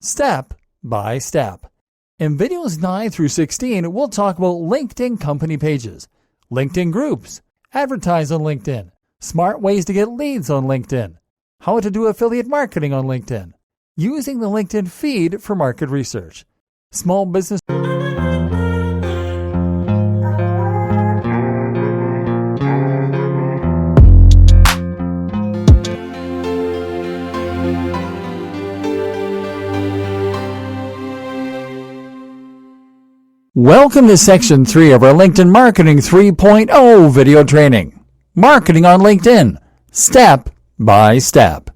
step by step. In videos 9 through 16, we'll talk about LinkedIn company pages, LinkedIn groups, advertise on LinkedIn, smart ways to get leads on LinkedIn, how to do affiliate marketing on LinkedIn, using the LinkedIn feed for market research, small business. Welcome to Section 3 of our LinkedIn Marketing 3.0 video training, Marketing on LinkedIn, Step by Step.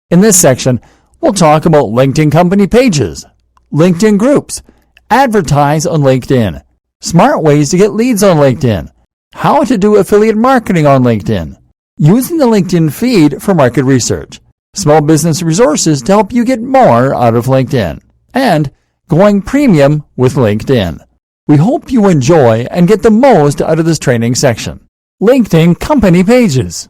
In this section, we'll talk about LinkedIn company pages, LinkedIn groups, advertise on LinkedIn, smart ways to get leads on LinkedIn, how to do affiliate marketing on LinkedIn, using the LinkedIn feed for market research, small business resources to help you get more out of LinkedIn, and going premium with LinkedIn. We hope you enjoy and get the most out of this training section. LinkedIn company pages.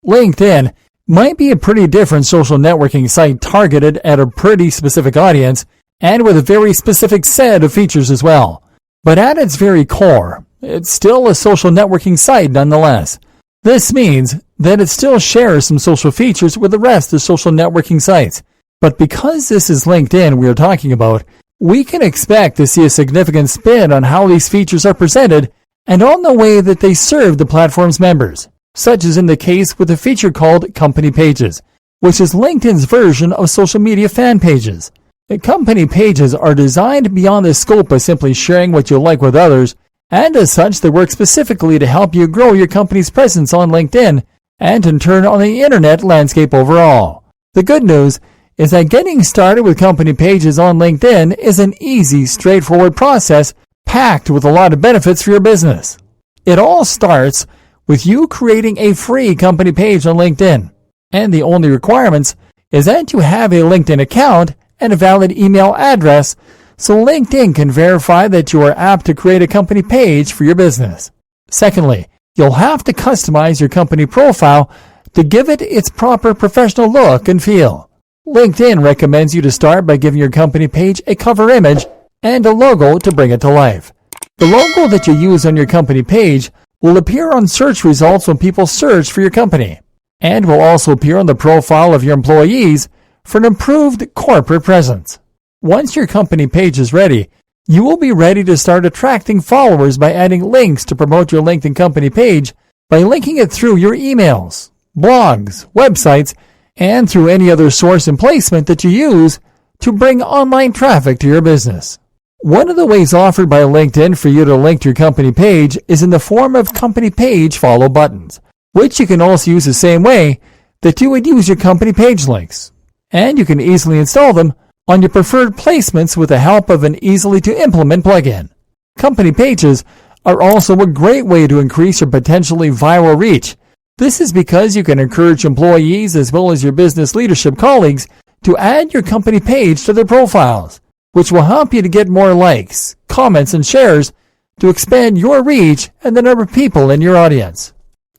LinkedIn might be a pretty different social networking site targeted at a pretty specific audience and with a very specific set of features as well. But at its very core, it's still a social networking site nonetheless. This means that it still shares some social features with the rest of social networking sites. But because this is LinkedIn we are talking about, we can expect to see a significant spin on how these features are presented and on the way that they serve the platform's members, such as in the case with a feature called Company Pages, which is LinkedIn's version of social media fan pages. The company pages are designed beyond the scope of simply sharing what you like with others, and as such they work specifically to help you grow your company's presence on LinkedIn and in turn on the internet landscape overall. The good news is that getting started with company pages on LinkedIn is an easy, straightforward process packed with a lot of benefits for your business. It all starts with you creating a free company page on LinkedIn, and the only requirements is that you have a LinkedIn account and a valid email address so LinkedIn can verify that you are apt to create a company page for your business. Secondly, you'll have to customize your company profile to give it its proper professional look and feel. LinkedIn recommends you to start by giving your company page a cover image and a logo to bring it to life. The logo that you use on your company page will appear on search results when people search for your company, and will also appear on the profile of your employees for an improved corporate presence. Once your company page is ready, you will be ready to start attracting followers by adding links to promote your LinkedIn company page by linking it through your emails, blogs, websites, and through any other source and placement that you use to bring online traffic to your business. One of the ways offered by LinkedIn for you to link to your company page is in the form of company page follow buttons, which you can also use the same way that you would use your company page links. And you can easily install them on your preferred placements with the help of an easily to implement plugin. Company pages are also a great way to increase your potentially viral reach. This is because you can encourage employees as well as your business leadership colleagues to add your company page to their profiles, which will help you to get more likes, comments, and shares to expand your reach and the number of people in your audience.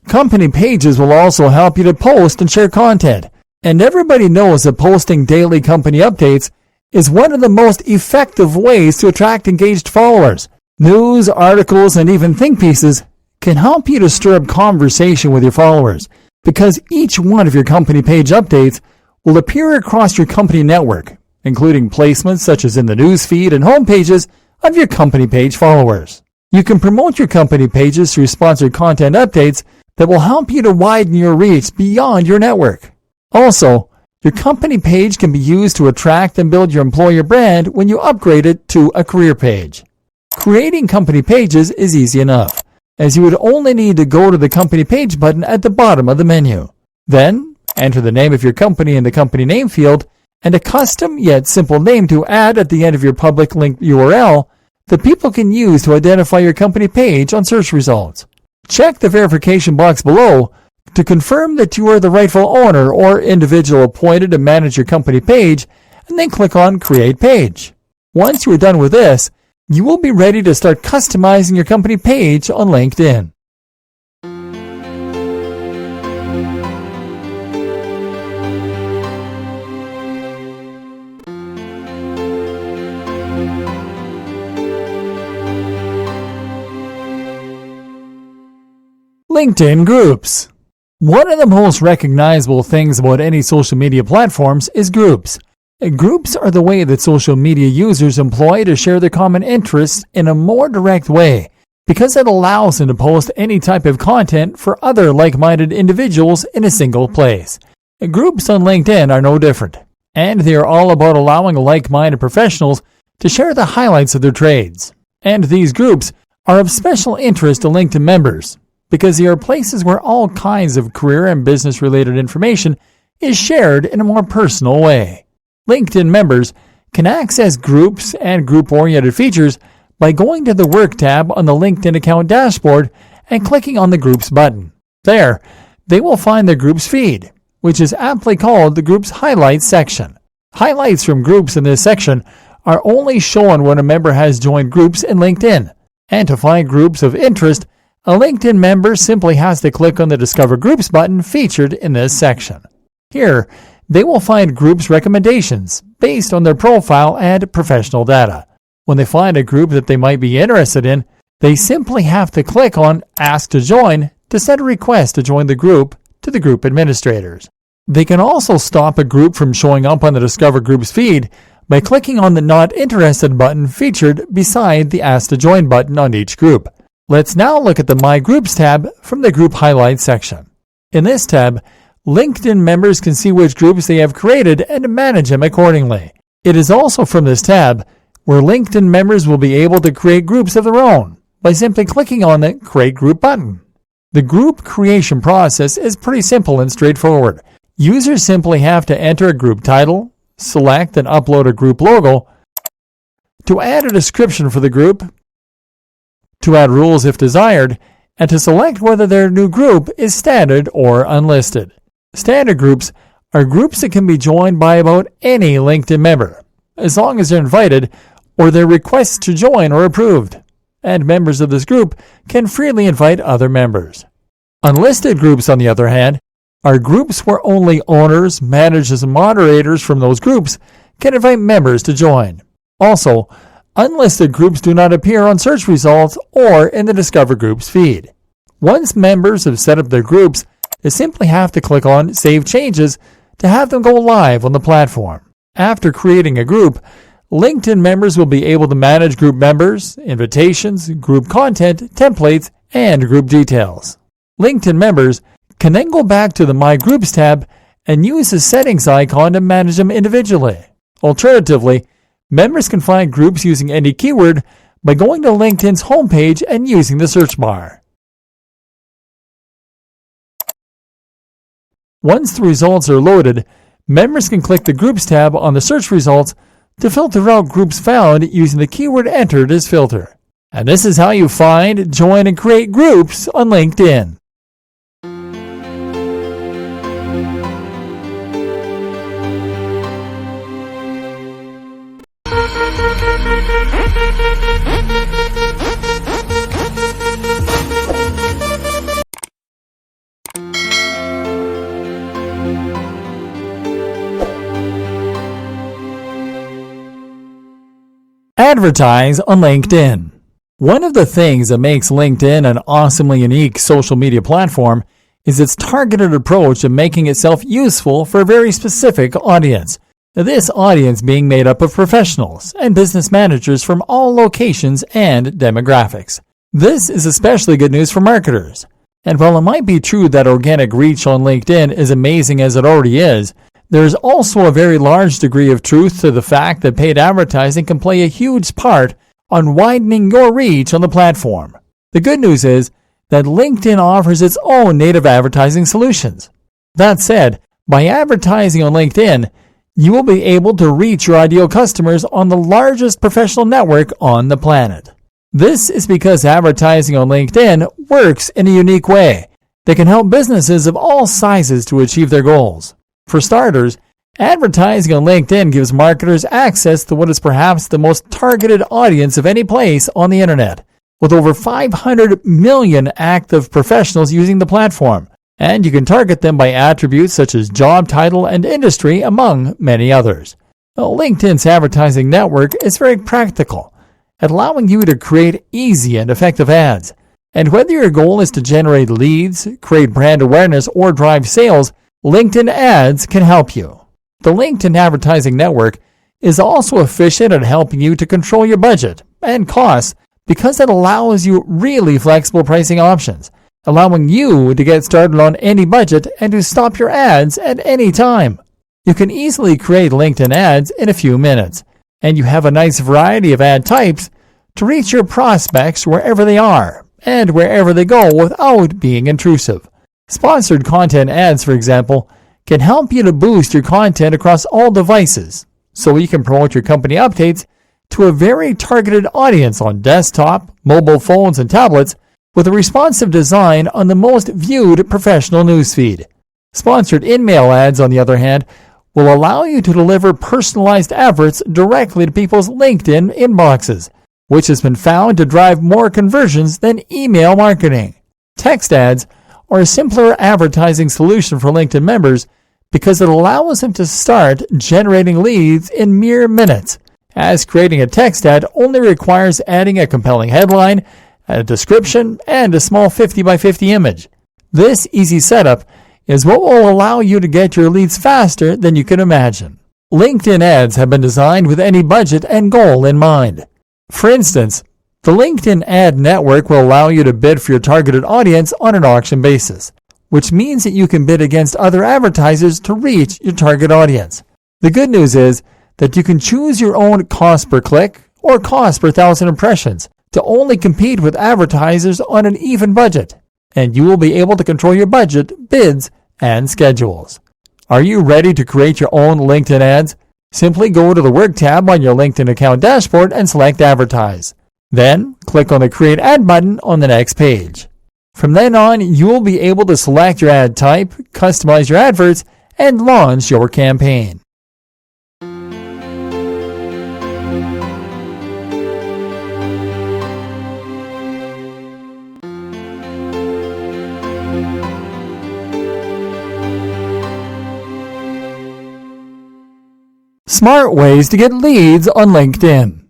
Company pages will also help you to post and share content, and everybody knows that posting daily company updates is one of the most effective ways to attract engaged followers. News, articles, and even think pieces can help you to stir up conversation with your followers, because each one of your company page updates will appear across your company network, including placements such as in the news feed and home pages of your company page followers. You can promote your company pages through sponsored content updates that will help you to widen your reach beyond your network. Also, your company page can be used to attract and build your employer brand when you upgrade it to a career page. Creating company pages is easy enough, as you would only need to go to the company page button at the bottom of the menu. Then, enter the name of your company in the company name field and a custom yet simple name to add at the end of your public link URL that people can use to identify your company page on search results. Check the verification box below to confirm that you are the rightful owner or individual appointed to manage your company page, and then click on Create Page. Once you are done with this, you will be ready to start customizing your company page on LinkedIn. LinkedIn groups. One of the most recognizable things about any social media platforms is groups. Groups are the way that social media users employ to share their common interests in a more direct way, because it allows them to post any type of content for other like-minded individuals in a single place. Groups on LinkedIn are no different, and they are all about allowing like-minded professionals to share the highlights of their trades. And these groups are of special interest to LinkedIn members, because they are places where all kinds of career and business-related information is shared in a more personal way. LinkedIn members can access groups and group-oriented features by going to the Work tab on the LinkedIn account dashboard and clicking on the Groups button. There, they will find the Groups feed, which is aptly called the Groups Highlights section. Highlights from groups in this section are only shown when a member has joined groups in LinkedIn. And to find groups of interest, a LinkedIn member simply has to click on the Discover Groups button featured in this section. Here, they will find groups recommendations based on their profile and professional data. When they find a group that they might be interested in, they simply have to click on Ask to Join to send a request to join the group to the group administrators. They can also stop a group from showing up on the Discover Groups feed by clicking on the Not Interested button featured beside the Ask to Join button on each group. Let's now look at the My Groups tab from the Group Highlights section. In this tab, LinkedIn members can see which groups they have created and manage them accordingly. It is also from this tab where LinkedIn members will be able to create groups of their own by simply clicking on the Create Group button. The group creation process is pretty simple and straightforward. Users simply have to enter a group title, select and upload a group logo, to add a description for the group, to add rules if desired, and to select whether their new group is standard or unlisted. Standard groups are groups that can be joined by about any LinkedIn member, as long as they're invited or their requests to join are approved, and members of this group can freely invite other members. Unlisted groups, on the other hand, are groups where only owners, managers, and moderators from those groups can invite members to join. Also, unlisted groups do not appear on search results or in the Discover Groups feed. Once members have set up their groups, they simply have to click on Save Changes to have them go live on the platform. After creating a group, LinkedIn members will be able to manage group members, invitations, group content, templates, and group details. LinkedIn members can then go back to the My Groups tab and use the settings icon to manage them individually. Alternatively, members can find groups using any keyword by going to LinkedIn's homepage and using the search bar. Once the results are loaded, members can click the Groups tab on the search results to filter out groups found using the keyword entered as filter. And this is how you find, join, and create groups on LinkedIn. Advertise on LinkedIn. One of the things that makes LinkedIn an awesomely unique social media platform is its targeted approach of making itself useful for a very specific audience. This audience being made up of professionals and business managers from all locations and demographics. This is especially good news for marketers. And while it might be true that organic reach on LinkedIn is amazing as it already is, there is also a very large degree of truth to the fact that paid advertising can play a huge part on widening your reach on the platform. The good news is that LinkedIn offers its own native advertising solutions. That said, by advertising on LinkedIn, you will be able to reach your ideal customers on the largest professional network on the planet. This is because advertising on LinkedIn works in a unique way that can help businesses of all sizes to achieve their goals. For starters, advertising on LinkedIn gives marketers access to what is perhaps the most targeted audience of any place on the internet, with over 500 million active professionals using the platform, and you can target them by attributes such as job title and industry, among many others. LinkedIn's advertising network is very practical, allowing you to create easy and effective ads. And whether your goal is to generate leads, create brand awareness, or drive sales, LinkedIn ads can help you. The LinkedIn Advertising Network is also efficient at helping you to control your budget and costs because it allows you really flexible pricing options, allowing you to get started on any budget and to stop your ads at any time. You can easily create LinkedIn ads in a few minutes, and you have a nice variety of ad types to reach your prospects wherever they are and wherever they go without being intrusive. Sponsored content ads, for example, can help you to boost your content across all devices, so you can promote your company updates to a very targeted audience on desktop, mobile phones, and tablets with a responsive design on the most viewed professional newsfeed. Sponsored in-mail ads, on the other hand, will allow you to deliver personalized adverts directly to people's LinkedIn inboxes, which has been found to drive more conversions than email marketing. Text ads are a simpler advertising solution for LinkedIn members because it allows them to start generating leads in mere minutes, as creating a text ad only requires adding a compelling headline, a description, and a small 50 by 50 image. This easy setup is what will allow you to get your leads faster than you can imagine. LinkedIn ads have been designed with any budget and goal in mind. For instance, the LinkedIn ad network will allow you to bid for your targeted audience on an auction basis, which means that you can bid against other advertisers to reach your target audience. The good news is that you can choose your own cost per click or cost per 1,000 impressions to only compete with advertisers on an even budget, and you will be able to control your budget, bids, and schedules. Are you ready to create your own LinkedIn ads? Simply go to the Work tab on your LinkedIn account dashboard and select Advertise. Then, click on the Create Ad button on the next page. From then on, you will be able to select your ad type, customize your adverts, and launch your campaign. Smart ways to get leads on LinkedIn.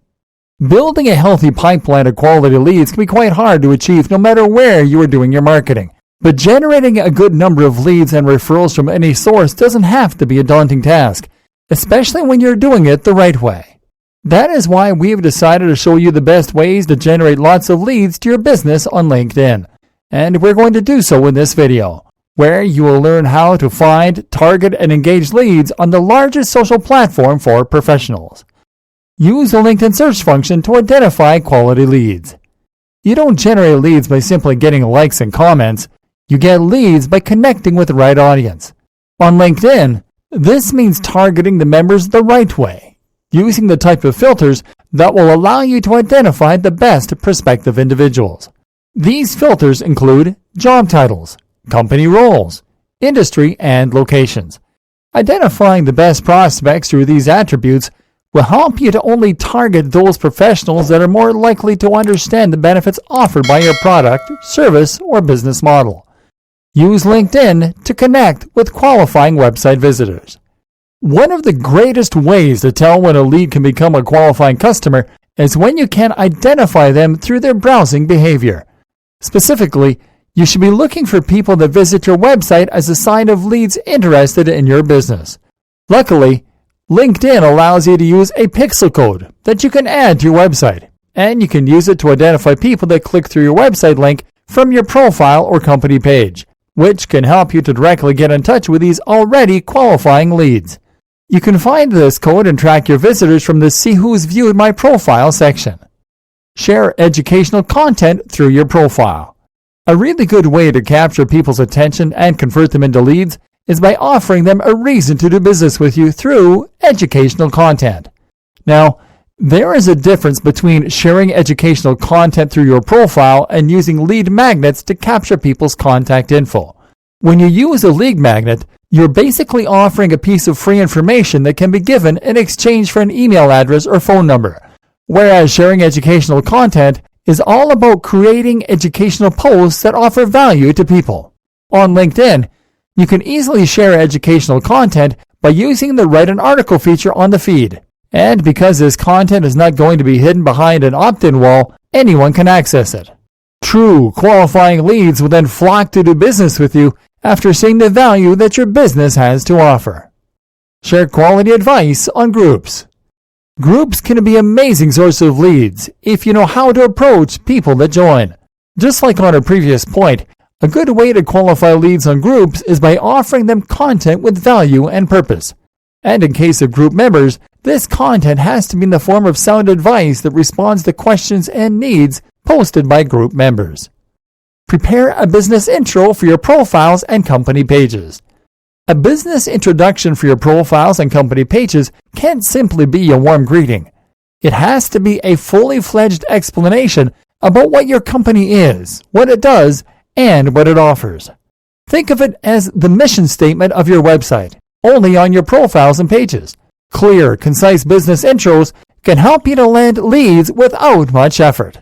Building a healthy pipeline of quality leads can be quite hard to achieve no matter where you are doing your marketing. But generating a good number of leads and referrals from any source doesn't have to be a daunting task, especially when you're doing it the right way. That is why we've decided to show you the best ways to generate lots of leads to your business on LinkedIn. And we're going to do so in this video, where you will learn how to find, target, and engage leads on the largest social platform for professionals. Use the LinkedIn search function to identify quality leads. You don't generate leads by simply getting likes and comments. You get leads by connecting with the right audience. On LinkedIn, this means targeting the members the right way, using the type of filters that will allow you to identify the best prospective individuals. These filters include job titles, company roles, industry, and locations. Identifying the best prospects through these attributes will help you to only target those professionals that are more likely to understand the benefits offered by your product, service, or business model. Use LinkedIn to connect with qualifying website visitors. One of the greatest ways to tell when a lead can become a qualifying customer is when you can identify them through their browsing behavior. Specifically, you should be looking for people that visit your website as a sign of leads interested in your business. Luckily, LinkedIn allows you to use a pixel code that you can add to your website, and you can use it to identify people that click through your website link from your profile or company page, which can help you to directly get in touch with these already qualifying leads. You can find this code and track your visitors from the See Who's Viewed My Profile section. Share educational content through your profile. A really good way to capture people's attention and convert them into leads is by offering them a reason to do business with you through educational content. Now, there is a difference between sharing educational content through your profile and using lead magnets to capture people's contact info. When you use a lead magnet, you're basically offering a piece of free information that can be given in exchange for an email address or phone number, whereas sharing educational content is all about creating educational posts that offer value to people. On LinkedIn, you can easily share educational content by using the Write an Article feature on the feed. And because this content is not going to be hidden behind an opt-in wall, anyone can access it. True, qualifying leads will then flock to do business with you after seeing the value that your business has to offer. Share quality advice on groups. Groups can be an amazing source of leads if you know how to approach people that join. Just like on our previous point, a good way to qualify leads on groups is by offering them content with value and purpose. And in case of group members, this content has to be in the form of sound advice that responds to questions and needs posted by group members. Prepare a business intro for your profiles and company pages. A business introduction for your profiles and company pages can't simply be a warm greeting. It has to be a fully fledged explanation about what your company is, what it does, and what it offers. Think of it as the mission statement of your website, only on your profiles and pages. Clear, concise business intros can help you to land leads without much effort.